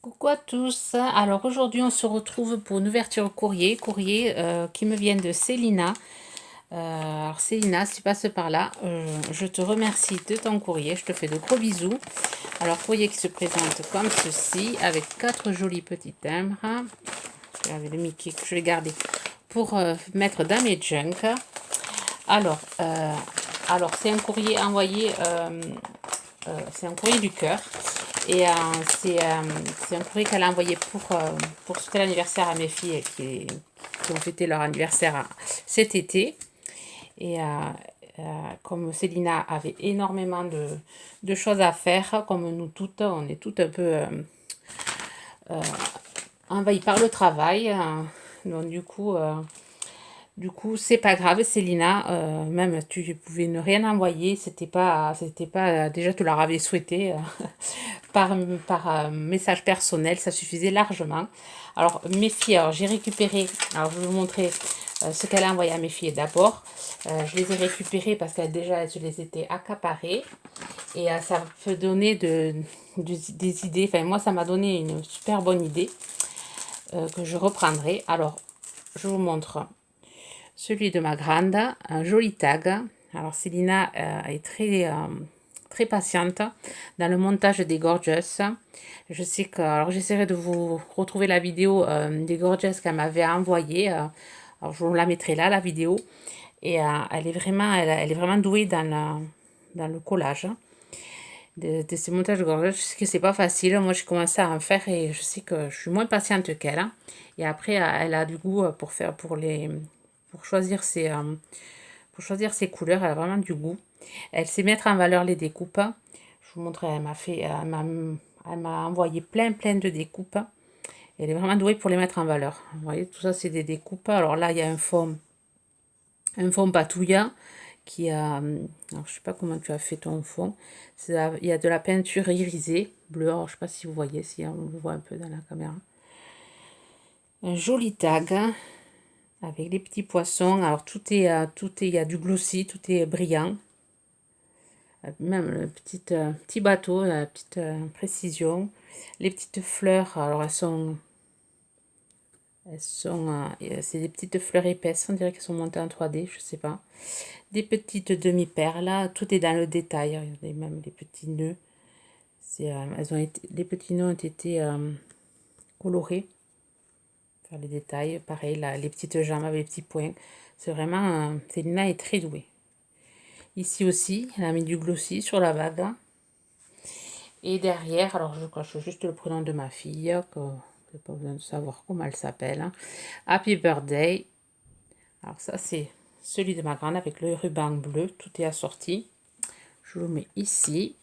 Coucou à tous. Alors aujourd'hui on se retrouve pour une ouverture courrier qui me vient de Célina. Alors Célina, si tu passes par là, je te remercie de ton courrier, je te fais de gros bisous. Alors courrier qui se présente comme ceci avec quatre jolis petits timbres. Avec le Mickey que je vais garder pour mettre dans mes junk. Alors, c'est un courrier envoyé, c'est un courrier du cœur. Et c'est un courrier qu'elle a envoyé pour souhaiter l'anniversaire à mes filles qui ont fêté leur anniversaire cet été. Et comme Célina avait énormément de choses à faire, comme nous toutes, on est toutes un peu envahies par le travail. Donc du coup, c'est pas grave, Célina. Même tu pouvais ne rien envoyer, c'était pas. Déjà, tu leur avais souhaité par message personnel, ça suffisait largement. Alors, mes filles, alors j'ai récupéré. Alors, je vais vous montrer ce qu'elle a envoyé à mes filles d'abord. Je les ai récupérées parce qu'elles déjà, je les étais accaparées. Et ça peut donner des idées. Enfin, moi, ça m'a donné une super bonne idée que je reprendrai. Alors, je vous montre celui de ma grande, un joli tag. Alors Célina est très patiente dans le montage des gorgeous. Je sais que, alors j'essaierai de vous retrouver la vidéo des gorgeous qu'elle m'avait envoyée. Alors je vous la mettrai là, la vidéo. Et elle est vraiment douée dans le collage de ces montages de gorgeous. Je sais que c'est pas facile. Moi, j'ai commencé à en faire et je sais que je suis moins patiente qu'elle. Et après, elle a du goût pour choisir ses couleurs. Elle a vraiment du goût. Elle sait mettre en valeur les découpes. Je vous montre, elle m'a envoyé plein de découpes. Elle est vraiment douée pour les mettre en valeur. Vous voyez, tout ça, c'est des découpes. Alors là, il y a un fond patouilla qui a. Alors, je sais pas comment tu as fait ton fond. Il y a de la peinture irisée, bleue. Alors, je sais pas si vous voyez, si on le voit un peu dans la caméra. Un joli tag avec les petits poissons. Alors, il y a du glossy, tout est brillant. Même le petit bateau, la petite précision. Les petites fleurs, alors c'est des petites fleurs épaisses, on dirait qu'elles sont montées en 3D, je sais pas. Des petites demi-perles, tout est dans le détail, regardez même les petits nœuds. Les petits nœuds ont été colorés. Faire les détails, pareil, là, les petites jambes avec les petits points. C'est vraiment, Célina est très douée. Ici aussi, elle a mis du glossy sur la vague. Et derrière, alors je coche juste le prénom de ma fille, que je n'ai pas besoin de savoir comment elle s'appelle. Happy Birthday. Alors ça, c'est celui de ma grande avec le ruban bleu. Tout est assorti. Je le mets ici.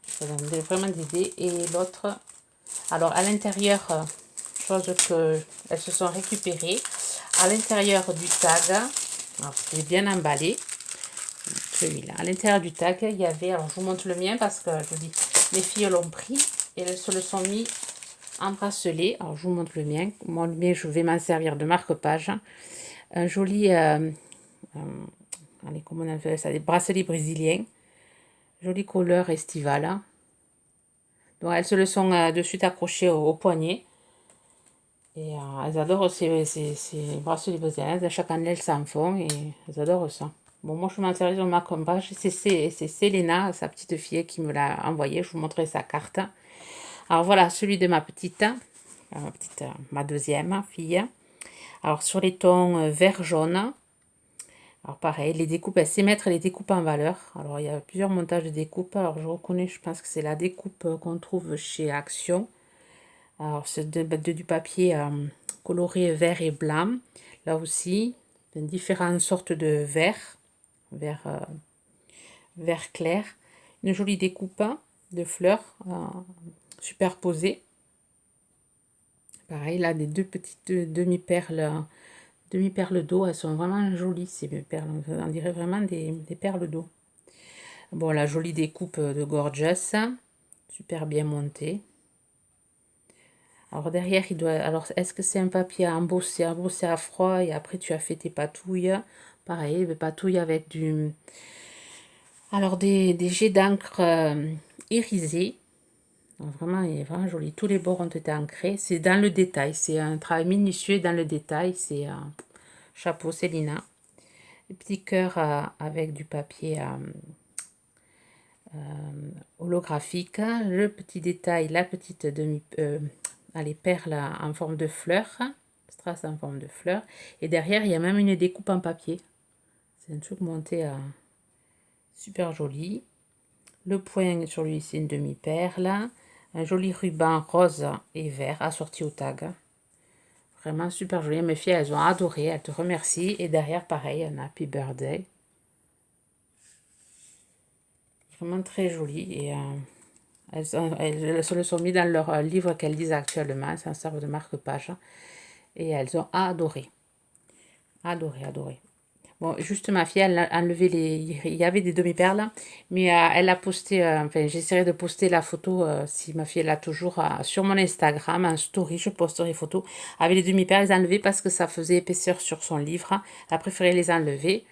Ça donne vraiment des idées. Et l'autre, alors à l'intérieur, chose que elles se sont récupérées. À l'intérieur du tag, alors c'est bien emballé. Celui-là. À l'intérieur du tag, il y avait, alors je vous montre le mien parce que je vous dis, les filles l'ont pris et elles se le sont mis en bracelet. Alors je vous montre le mien. Moi, le mien, je vais m'en servir de marque-page. Un joli, allez, comment on appelle ça, des bracelets brésiliens. Jolie couleur estivale. Donc elles se le sont de suite accrochées au poignet. Et elles adorent ces bracelets brésiliens. Chaque année, elles s'en font et elles adorent ça. Bon, moi, je m'en sers sur ma compagne. C'est Selena, sa petite fille, qui me l'a envoyé. Je vous montrerai sa carte. Alors, voilà, celui de ma petite, ma deuxième fille. Alors, sur les tons vert-jaune. Alors, pareil, les découpes, elle sait mettre les découpes en valeur. Alors, il y a plusieurs montages de découpes. Alors, je reconnais, je pense que c'est la découpe qu'on trouve chez Action. Alors, c'est du papier coloré vert et blanc. Là aussi, différentes sortes de vert, vert clair. Une jolie découpe de fleurs superposées. Pareil, là, des deux petites demi-perles d'eau. Elles sont vraiment jolies, ces perles. On dirait vraiment des perles d'eau. Bon, la jolie découpe de Gorgeous. Super bien montée. Alors derrière, alors, est-ce que c'est un papier embossé à froid et après tu as fait tes patouilles. Pareil, des patouilles avec alors des jets d'encre irisés. Donc, vraiment, il est vraiment joli. Tous les bords ont été ancrés. C'est dans le détail. C'est un travail minutieux dans le détail. C'est chapeau Célina. Le petit cœur avec du papier holographique. Le petit détail, la petite les perles en forme de fleurs. Strass en forme de fleurs. Et derrière, il y a même une découpe en papier. C'est un truc monté super joli. Le point sur lui, c'est une demi-perle. Un joli ruban rose et vert assorti au tag. Vraiment super joli. Mes filles, elles ont adoré. Elles te remercient. Et derrière, pareil, un Happy Birthday. Vraiment très joli. Et elles se le sont mis dans leur livre qu'elles lisent actuellement. Elles s'en servent de marque-page. Et elles ont adoré. Adoré, adoré. Bon, juste ma fille, elle a enlevé il y avait des demi-perles, mais elle a posté, enfin, j'essaierai de poster la photo, si ma fille l'a toujours, sur mon Instagram, en story, je posterai photo, avec les demi-perles, les enlever parce que ça faisait épaisseur sur son livre. Elle a préféré les enlever.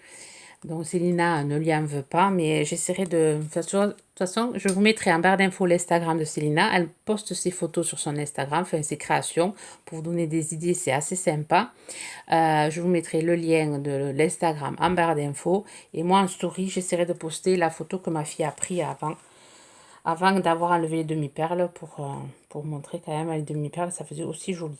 Donc Célina ne lui en veut pas, mais j'essaierai de... De toute façon, je vous mettrai en barre d'infos l'Instagram de Célina. Elle poste ses photos sur son Instagram, enfin ses créations, pour vous donner des idées, c'est assez sympa. Je vous mettrai le lien de l'Instagram en barre d'infos. Et moi, en story, j'essaierai de poster la photo que ma fille a prise avant d'avoir enlevé les demi-perles pour montrer quand même les demi-perles, ça faisait aussi joli.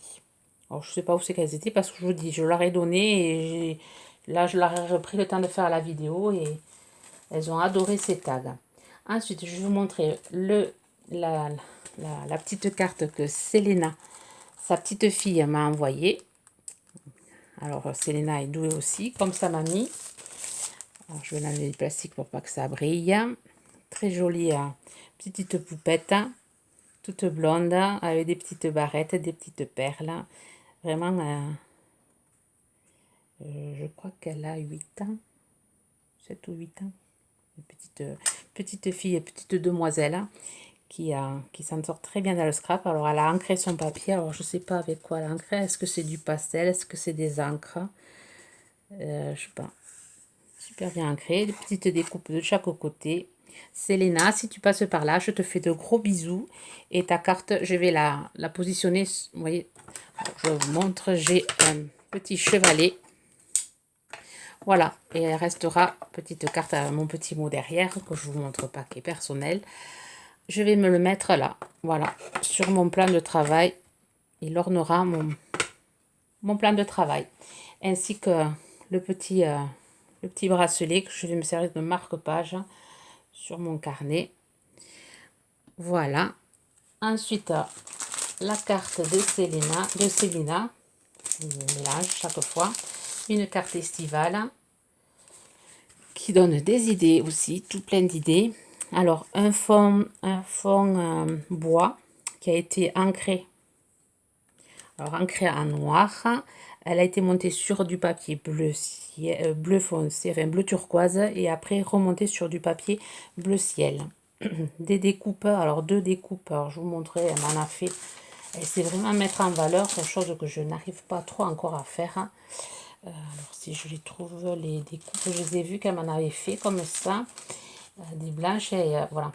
Alors, je ne sais pas où c'est qu'elles étaient parce que je vous dis, je leur ai donné et là, je leur ai repris le temps de faire la vidéo et elles ont adoré ces tags. Ensuite, je vais vous montrer la petite carte que Selena, sa petite fille, m'a envoyée. Alors, Selena est douée aussi, comme sa mamie. Alors, je vais enlever le plastique pour pas que ça brille. Très jolie petite poupette, toute blonde, avec des petites barrettes, des petites perles. Vraiment, je crois qu'elle a 8 ans, 7 ou 8 ans. Une petite fille, petite demoiselle qui s'en sort très bien dans le scrap. Alors, elle a ancré son papier. Alors, je ne sais pas avec quoi elle a ancré. Est-ce que c'est du pastel? Est-ce que c'est des encres? Je sais pas. Super bien ancré. Des petites découpes de chaque côté. Selena, si tu passes par là, je te fais de gros bisous. Et ta carte, je vais la positionner. Vous voyez, je vous montre. J'ai un petit chevalet. Voilà, et elle restera, petite carte à mon petit mot derrière, que je ne vous montre pas, qui est personnel. Je vais me le mettre là, voilà, sur mon plan de travail. Il ornera mon plan de travail. Ainsi que le petit bracelet que je vais me servir de marque-page sur mon carnet. Voilà. Ensuite, la carte de Célina. Je mélange chaque fois. Une carte estivale qui donne des idées aussi, tout plein d'idées. Alors, un fond bois qui a été ancré. Alors, ancré en noir. Elle a été montée sur du papier bleu foncé, enfin bleu turquoise, et après remontée sur du papier bleu ciel. Des découpes, alors 2 découpes, alors je vous montrerai, elle m'en a fait. Elle sait vraiment mettre en valeur, c'est chose que je n'arrive pas trop encore à faire. Alors si je les trouve, les découpes, je les ai vues qu'elle m'en avait fait comme ça. Des blanches, et voilà.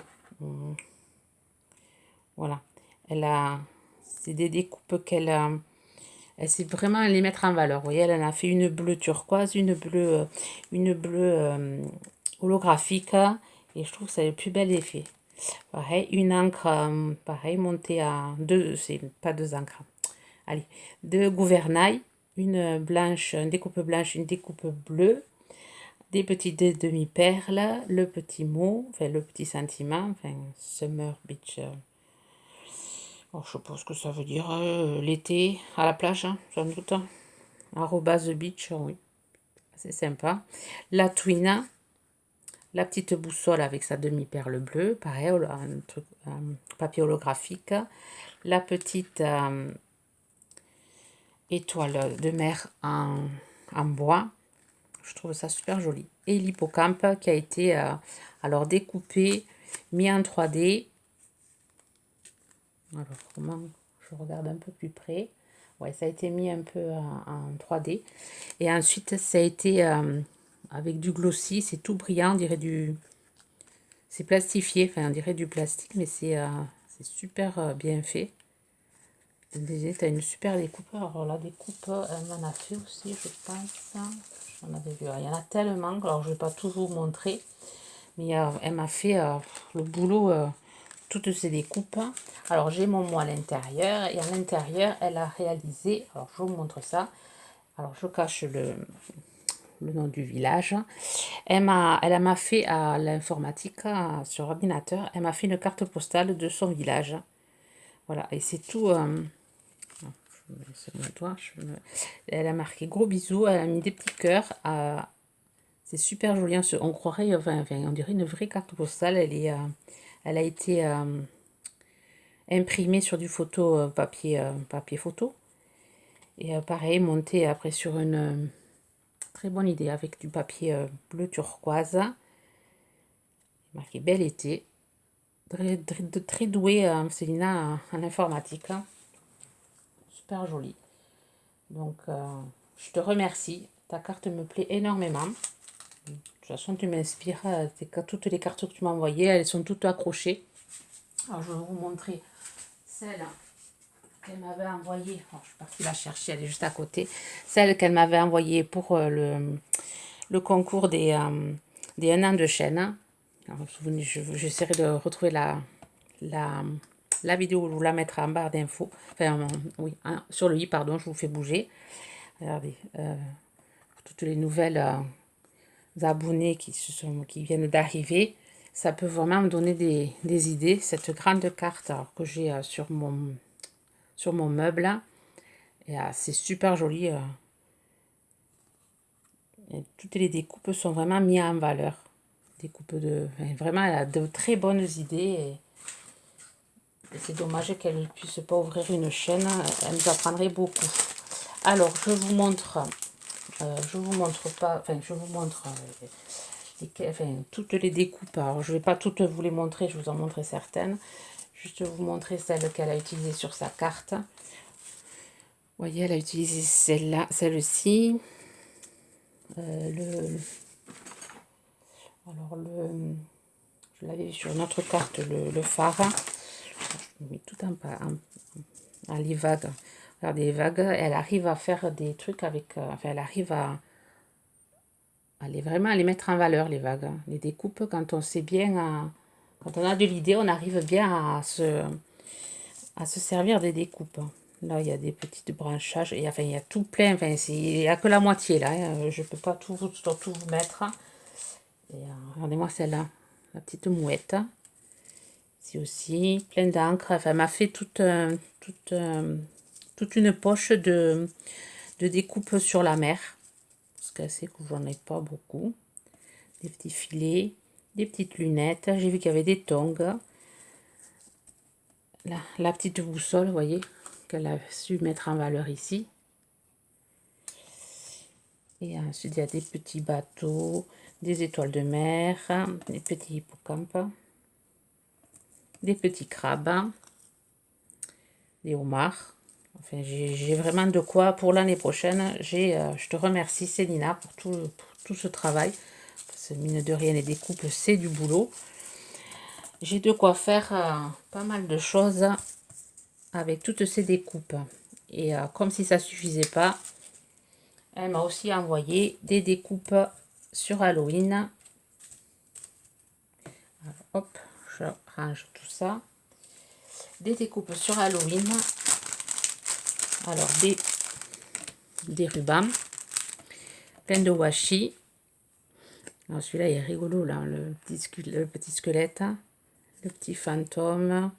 Voilà. C'est des découpes qu'elle a. Elle sait vraiment les mettre en valeur. Vous voyez, elle en a fait une bleue turquoise, une bleue holographique. Et je trouve que ça a le plus bel effet. Pareil, une encre, pareil, montée à 2, c'est pas 2 encres. Allez, 2 gouvernails, une blanche, une découpe blanche, une découpe bleue, des petites demi-perles, le petit mot, enfin le petit sentiment, enfin Summer Beach. Oh, je sais pas ce que ça veut dire, l'été à la plage, hein, sans doute. Arrobase beach, oui, c'est sympa. La twina, la petite boussole avec sa demi-perle bleue, pareil, un truc, papier holographique. La petite étoile de mer en bois. Je trouve ça super joli. Et l'hippocampe qui a été alors découpé, mis en 3D. Alors, comment je regarde un peu plus près. Ouais, ça a été mis un peu en 3D. Et ensuite, ça a été avec du glossy. C'est tout brillant, on dirait du... C'est plastifié, enfin on dirait du plastique, mais c'est C'est super bien fait. Tu as une super découpe. Alors la découpe, elle m'en a fait aussi, je pense. J'en avais vu. Il y en a tellement, alors je ne vais pas tout vous montrer. Mais elle m'a fait le boulot, toutes ces découpes. Alors j'ai mon mot à l'intérieur. Et à l'intérieur, elle a réalisé, alors je vous montre ça. Alors je cache le nom du village. Elle m'a fait à l'informatique, sur ordinateur, elle m'a fait une carte postale de son village. Voilà, et c'est tout. C'est mon doigt, elle a marqué gros bisous, elle a mis des petits cœurs. C'est super joli, on croirait, enfin, on dirait une vraie carte postale. Elle a été imprimée sur du papier photo. Et pareil, montée après sur une très bonne idée avec du papier bleu turquoise. Marqué bel été. Très douée, Célina, en informatique. Super jolie. Donc, je te remercie. Ta carte me plaît énormément. De toute façon, tu m'inspires. Toutes les cartes que tu m'as envoyées, elles sont toutes accrochées. Alors, je vais vous montrer celle qu'elle m'avait envoyée. Alors, je suis partie la chercher, elle est juste à côté. Celle qu'elle m'avait envoyée pour le concours des 1 an de chaîne. J'essaierai de retrouver la vidéo, je vous la mettrai en barre d'infos. Enfin, oui, hein, sur le i, pardon, je vous fais bouger. Regardez, toutes les nouvelles abonnés qui viennent d'arriver. Ça peut vraiment me donner des idées. Cette grande carte que j'ai sur mon meuble. Et c'est super joli. Et toutes les découpes sont vraiment mises en valeur. Vraiment, elle a de très bonnes idées. Et c'est dommage qu'elle ne puisse pas ouvrir une chaîne. Elle nous apprendrait beaucoup. Alors, je vous montre toutes les découpes. Alors, je ne vais pas toutes vous les montrer, je vous en montrer certaines. Juste vous montrer celle qu'elle a utilisée sur sa carte. Vous voyez, elle a utilisé celle-ci. Je l'avais sur notre carte, le phare. Je mets tout en les vagues. Regardez les vagues, elle arrive à faire des trucs avec... elle arrive à vraiment les mettre en valeur, les vagues. Les découpes, quand on sait bien... quand on a de l'idée, on arrive bien à se servir des découpes. Là, il y a des petites branchages. Et, il y a tout plein. Il n'y a que la moitié, là. Je ne peux pas tout vous mettre. Et regardez-moi celle-là. La petite mouette. Ici aussi, plein d'encre. Enfin, elle m'a fait toute une poche de découpe sur la mer. Parce qu'elle sait que j'en ai pas beaucoup. Des petits filets, des petites lunettes. J'ai vu qu'il y avait des tongs. La petite boussole, vous voyez, qu'elle a su mettre en valeur ici. Et ensuite, il y a des petits bateaux, des étoiles de mer, des petits hippocampes, des petits crabes, des homards. Enfin, j'ai vraiment de quoi pour l'année prochaine. Je te remercie, Célina, pour tout ce travail. Parce que mine de rien, les découpes, c'est du boulot. J'ai de quoi faire pas mal de choses avec toutes ces découpes. Et comme si ça suffisait pas, elle m'a aussi envoyé des découpes sur Halloween. Alors, hop, je range tout ça. Des découpes sur Halloween. Alors, des rubans. Plein de washi. Alors, celui-là, il est rigolo, là, le petit squelette. Le petit fantôme.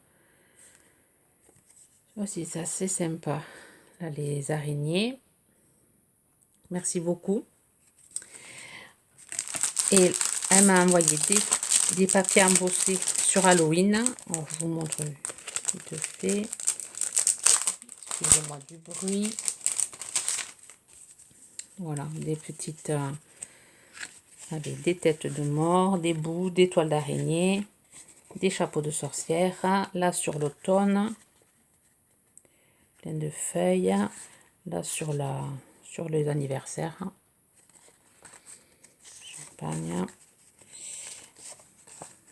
Aussi, c'est assez sympa. Là, les araignées. Merci beaucoup. Et elle m'a envoyé des papiers embossés sur Halloween. Alors, je vous montre vite fait. Excusez-moi du bruit. Voilà, des petites... avec des têtes de mort, des bouts, des toiles d'araignée, des chapeaux de sorcière. Là, sur l'automne. Plein de feuilles. Là, sur les anniversaires. Champagne.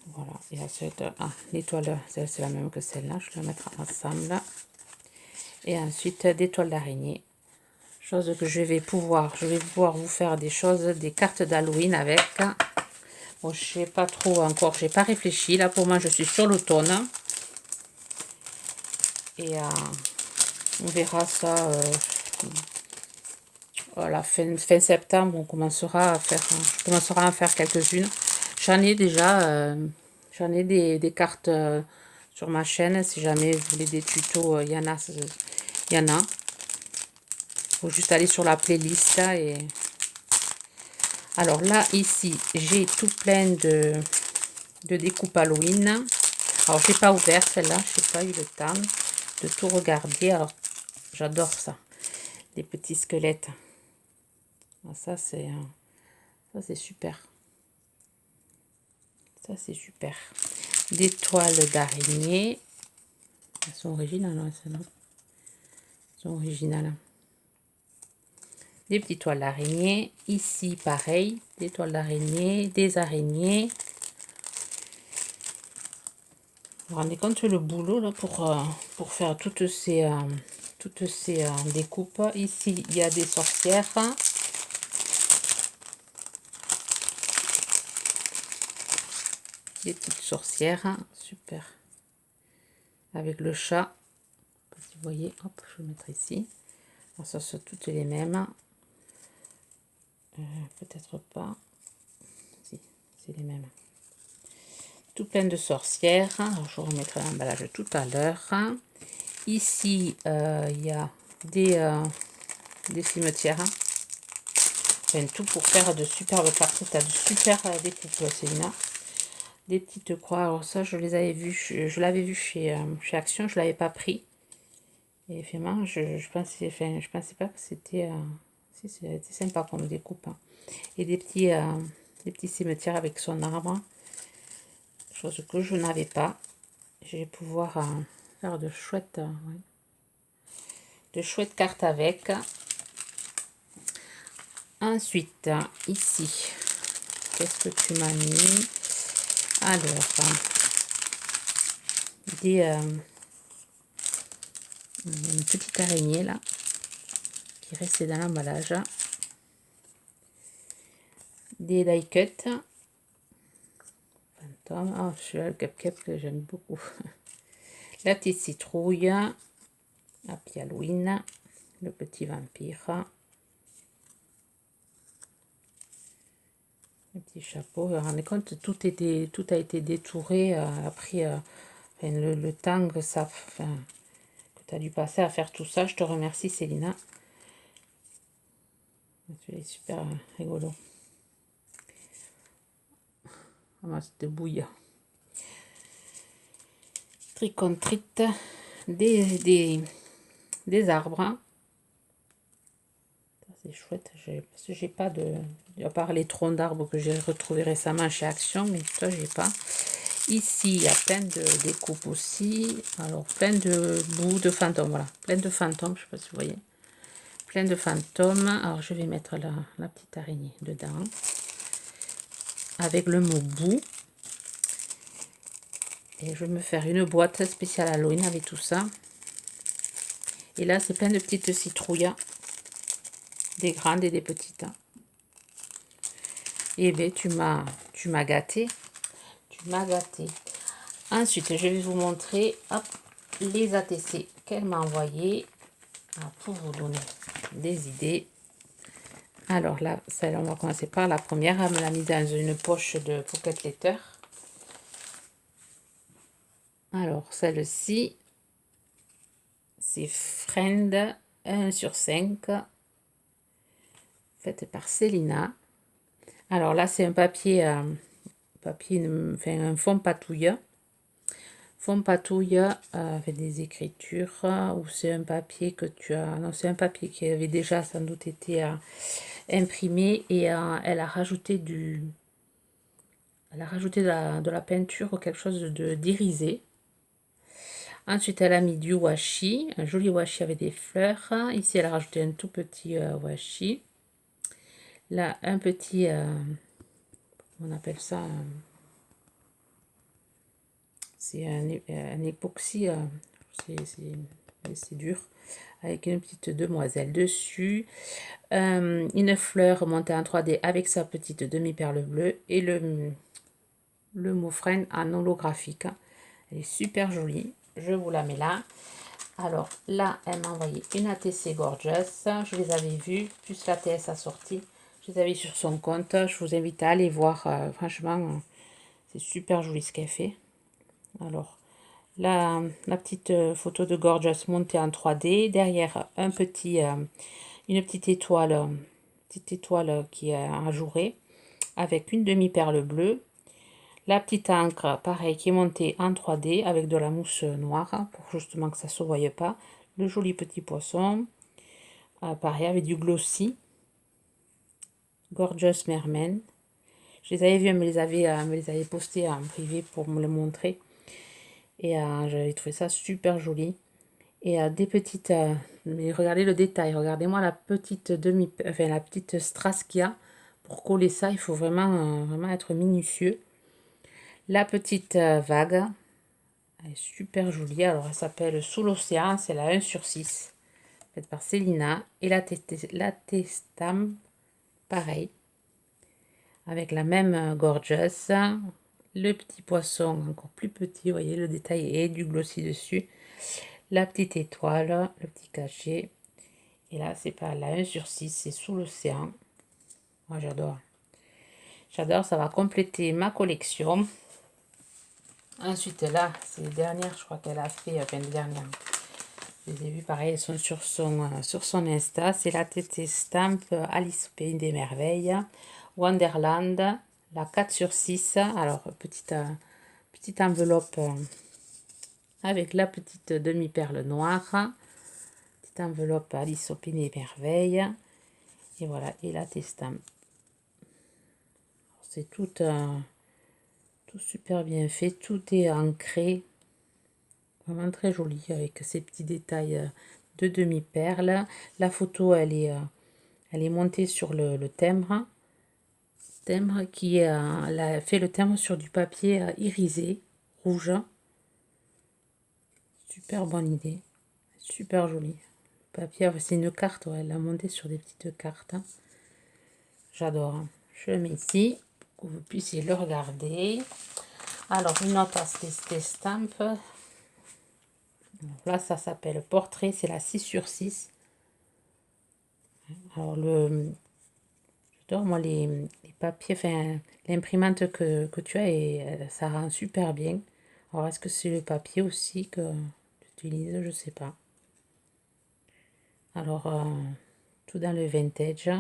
Voilà, et ensuite, l'étoile, c'est la même que celle-là, je vais la mettre ensemble. Et ensuite, des toiles d'araignée. Chose que je vais pouvoir vous faire des choses, des cartes d'Halloween avec. Bon, je sais pas trop encore, j'ai pas réfléchi. Là, pour moi, je suis sur l'automne. Et on verra ça à la fin septembre. On commencera à faire, je commencerai à en faire quelques-unes. J'en ai déjà, j'en ai des cartes sur ma chaîne. Si jamais vous voulez des tutos, il y en a. Il y en a. Faut juste aller sur la playlist et... Alors là, ici, j'ai tout plein de découpes Halloween. Alors, j'ai pas ouvert celle-là, je n'ai pas eu le temps de tout regarder. Alors, j'adore ça. Des petits squelettes. Alors, ça, c'est super. Ça, c'est super. Des toiles d'araignée. Elles sont originales, hein, celles-là. Elles sont originales. Des petites toiles d'araignée. Ici, pareil, des toiles d'araignée, des araignées. Vous vous rendez compte le boulot là pour faire toutes ces découpes. Ici, il y a des sorcières. Des petites sorcières. Super. Avec le chat. Si vous voyez, hop, je vais le mettre ici. Alors, ça sont toutes les mêmes. Peut-être pas. Si, c'est les mêmes. Tout plein de sorcières. Alors, je remettrai l'emballage tout à l'heure. Ici, il y a des cimetières. Enfin, tout pour faire de superbes cartes. Tu as de super découpes, Célina. Des petites croix. Alors ça, je les avais vues. Je l'avais vu chez Action. Je l'avais pas pris. Et finalement, je pensais pas que c'était... si, c'était sympa comme découpe. Hein. Et des petits cimetières avec son arbre. Chose que je n'avais pas. Je vais pouvoir faire de chouettes cartes avec. Ensuite, ici, qu'est-ce que tu m'as mis? Alors, une petite araignée là, qui est restée dans l'emballage. Des die cut. Fantôme. Oh, je suis le cap que j'aime beaucoup. La petite citrouille. Happy Halloween. Le petit vampire. Le petit chapeau. Vous vous rendez compte, tout a été détouré. Après le temps que ça... que tu as dû passer à faire tout ça. Je te remercie, Célina. C'est super rigolo. Ah, c'était bouillant. Tricontrite. Des arbres. C'est chouette. Parce que j'ai pas de... À part les troncs d'arbres que j'ai retrouvés récemment chez Action, mais ça, j'ai pas. Ici, il y a plein de découpes aussi. Alors, plein de bouts de fantômes. Voilà, plein de fantômes. Je sais pas si vous voyez. Plein de fantômes. Alors, je vais mettre la petite araignée dedans. Avec le mot bout. Et je vais me faire une boîte spéciale Halloween avec tout ça. Et là, c'est plein de petites citrouilles. Des grandes et des petites. Et bien, tu m'as gâté. Tu m'as gâté. Ensuite, je vais vous montrer hop, les ATC qu'elle m'a envoyé pour vous donner des idées. Alors là, on va commencer par la première. Elle me l'a mise dans une poche de Pocket Letter. Alors, celle-ci, c'est Friend 1 sur 5, faite par Célina. Alors là, c'est un papier, enfin, un fond patouille. Fond patouille avec des écritures, ou c'est un papier que tu as... Non, c'est un papier qui avait déjà sans doute été imprimé et elle a rajouté de la peinture ou quelque chose d'irisé. Ensuite, elle a mis du washi, un joli washi avec des fleurs. Ici, elle a rajouté un tout petit washi. Là, un petit, on appelle ça, C'est un époxy, c'est dur, avec une petite demoiselle dessus. Une fleur montée en 3D avec sa petite demi-perle bleue et le mot freine en holographique. Elle est super jolie. Je vous la mets là. Alors là, elle m'a envoyé une ATC Gorgeous. Je les avais vues, plus l'ATS assortie. Je les avais sur son compte. Je vous invite à aller voir. Franchement, c'est super joli ce qu'elle fait. Alors, la petite photo de Gorgeous montée en 3D. Derrière, une petite étoile qui est ajourée avec une demi-perle bleue. La petite encre, pareil, qui est montée en 3D avec de la mousse noire pour justement que ça ne se voie pas. Le joli petit poisson, pareil, avec du glossy. Gorgeous Merman. Je les avais vus, elle me les avait postés en privé pour me les montrer. Et j'avais trouvé ça super joli. Et des petites... mais regardez le détail, regardez-moi la petite la petite strass qu'il y a. Pour coller ça, il faut vraiment être minutieux. La petite vague, elle est super jolie. Alors, elle s'appelle Sous l'océan. C'est la 1/6, faite par Célina. Et la Testam, pareil, avec la même Gorgeous. Le petit poisson, encore plus petit. Vous voyez, le détail est du glossy dessus. La petite étoile, le petit cachet. Et là, c'est pas la 1/6, c'est Sous l'océan. Moi, j'adore. J'adore, ça va compléter ma collection. Ensuite, là, c'est les dernières, je crois qu'elle a fait, enfin les dernières. Je les ai vues, pareil, elles sont sur son Insta. C'est la TT Stamp Alice au Pays des Merveilles. Wonderland, la 4/6. Alors, petite enveloppe avec la petite demi-perle noire. Petite enveloppe Alice au Pays des Merveilles. Et voilà, et la TT Stamp. C'est tout super bien fait, tout est ancré, vraiment très joli avec ces petits détails de demi-perles. La photo elle est montée sur le timbre qui elle a fait le timbre sur du papier irisé rouge. Super bonne idée, super joli papier. C'est une carte, ouais, elle l'a monté sur des petites cartes. J'adore. Je le mets ici pour que vous puissiez le regarder. Alors, une autre stamp. Là, ça s'appelle Portrait, c'est la 6/6. Alors, j'adore, moi, les papiers, enfin, l'imprimante que tu as, et ça rend super bien. Alors, est-ce que c'est le papier aussi que tu utilises? Je sais pas. Alors, tout dans le vintage.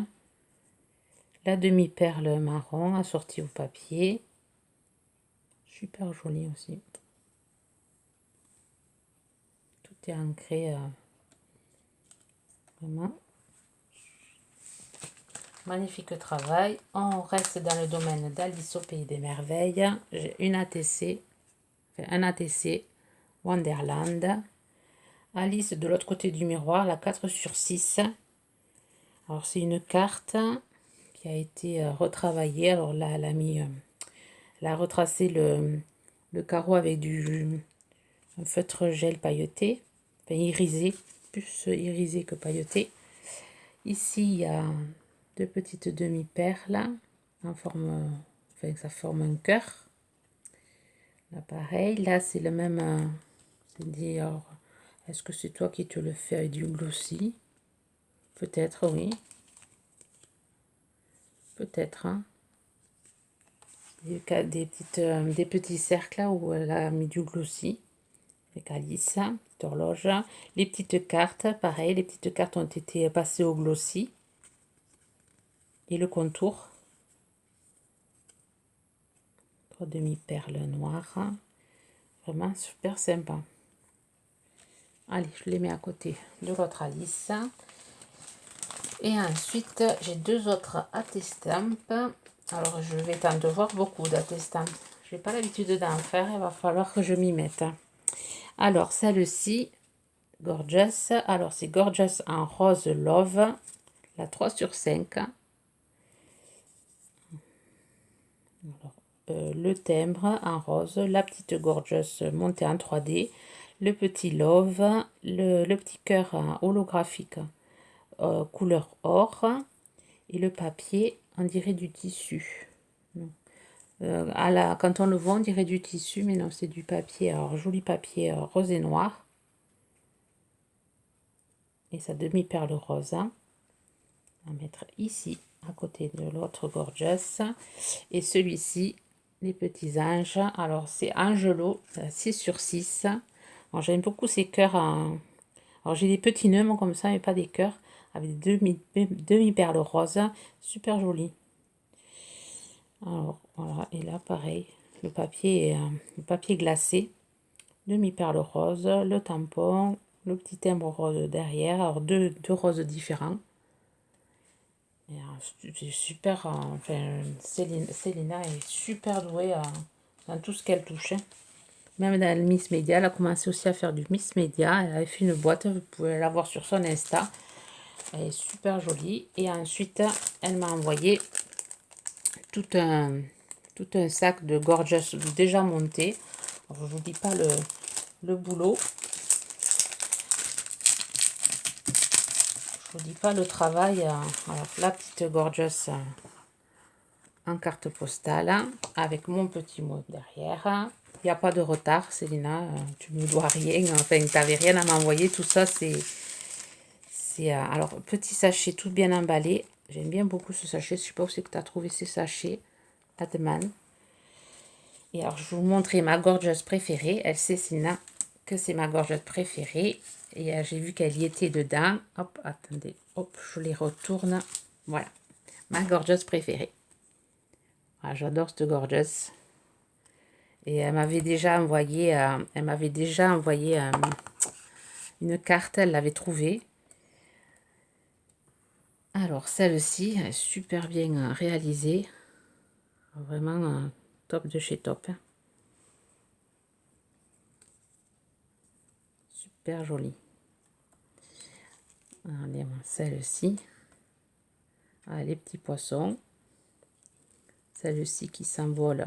La demi-perle marron assortie au papier. Super joli aussi. Tout est ancré vraiment. Magnifique travail. On reste dans le domaine d'Alice au Pays des Merveilles. J'ai un ATC Wonderland. Alice de l'autre côté du miroir, la 4/6. Alors c'est une carte qui a été retravaillée. Alors là, elle a retracé le carreau avec un feutre gel pailleté, enfin irisé, plus irisé que pailleté. Ici, il y a deux petites demi-perles en forme, enfin ça forme un cœur. Là pareil, là c'est le même, c'est dit, alors, est-ce que c'est toi qui te le fais avec du glossy? Peut-être, oui. Peut-être, hein. Des petits cercles là où elle a mis du glossy. Avec Alice, petite horloge. Les petites cartes, pareil, les petites cartes ont été passées au glossy. Et le contour. 3 demi-perles noires. Vraiment super sympa. Allez, je les mets à côté de l'autre Alice. Et ensuite, j'ai deux autres AT-Stamp. Alors, je vais t'en devoir beaucoup d'AT-Stamp. Je n'ai pas l'habitude d'en faire, il va falloir que je m'y mette. Alors, celle-ci, Gorgeous. Alors, c'est Gorgeous en rose love, la 3/5. Alors, le timbre en rose, la petite gorgeous montée en 3D, le petit love, le petit cœur holographique couleur or et le papier, on dirait du tissu. Quand on le voit, on dirait du tissu, mais non, c'est du papier. Alors, joli papier rose et noir. Et sa demi-perle rose. On va mettre ici, à côté de l'autre gorgeous. Et celui-ci, les petits anges. Alors, c'est Angelo, 6 sur 6. Alors, j'aime beaucoup ces cœurs. Alors, j'ai des petits nœuds, moi, comme ça, mais pas des cœurs. Avec des demi-perles roses. Super joli. Alors, voilà. Et là, pareil. Le papier glacé. Demi-perle rose. Le tampon. Le petit timbre rose derrière. Alors, deux roses différents. C'est super, enfin, Célina est super douée dans tout ce qu'elle touche. Même dans le Miss Media, elle a commencé aussi à faire du Miss Media. Elle avait fait une boîte, vous pouvez la voir sur son Insta. Elle est super jolie. Et ensuite, elle m'a envoyé tout un sac de gorgeous déjà monté. Alors, je ne vous dis pas le boulot. Je vous dis pas le travail. Alors, la petite gorgeous en carte postale avec mon petit mot derrière. Il n'y a pas de retard, Célina, tu ne me dois rien, enfin, tu n'avais rien à m'envoyer, tout ça, c'est alors, petit sachet tout bien emballé, j'aime bien beaucoup ce sachet, je ne sais pas où c'est que tu as trouvé ces sachets, Adman. Et alors, je vais vous montrer ma gorgeuse préférée, elle sait, Célina, que c'est ma gorgeuse préférée, et j'ai vu qu'elle y était dedans, hop, attendez, hop, je les retourne, voilà, ma gorgeuse préférée. Ah, j'adore cette gorgeous. Et elle m'avait déjà envoyé, une carte, elle l'avait trouvée. Alors celle-ci, elle est super bien réalisée. Vraiment top de chez top. Super jolie. Allez, celle-ci. Ah, les petits poissons. Celle-ci qui s'envole.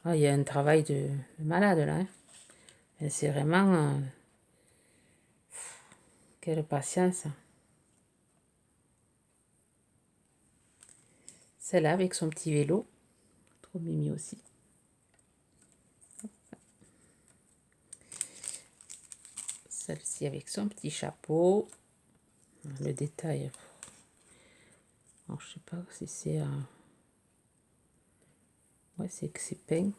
Ah, il y a un travail de malade là. Hein. C'est vraiment... quelle patience. Celle-là avec son petit vélo. Trop mimi aussi. Celle-ci avec son petit chapeau. Le détail. Alors, je sais pas si c'est... ouais, c'est que c'est peint.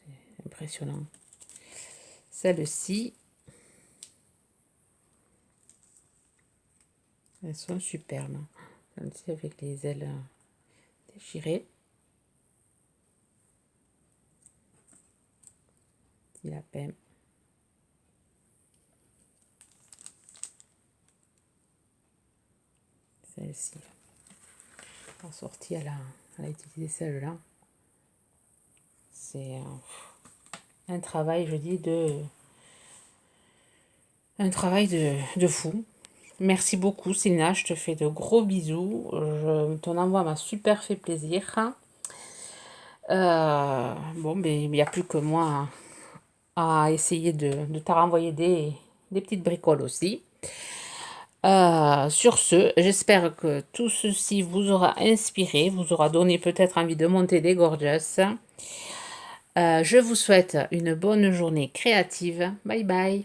C'est impressionnant. Celles-ci, elles sont superbes. Celle-ci avec les ailes déchirées. Petit lapin. Celle-ci. En sortie, elle a utilisé celle-là. C'est un travail, je dis, un travail de fou. Merci beaucoup, Célina. Je te fais de gros bisous. Ton envoi m'a super fait plaisir. Bon, mais il n'y a plus que moi à essayer de te renvoyer des petites bricoles aussi. Sur ce, j'espère que tout ceci vous aura inspiré, vous aura donné peut-être envie de monter des gorgeous. Je vous souhaite une bonne journée créative. Bye bye.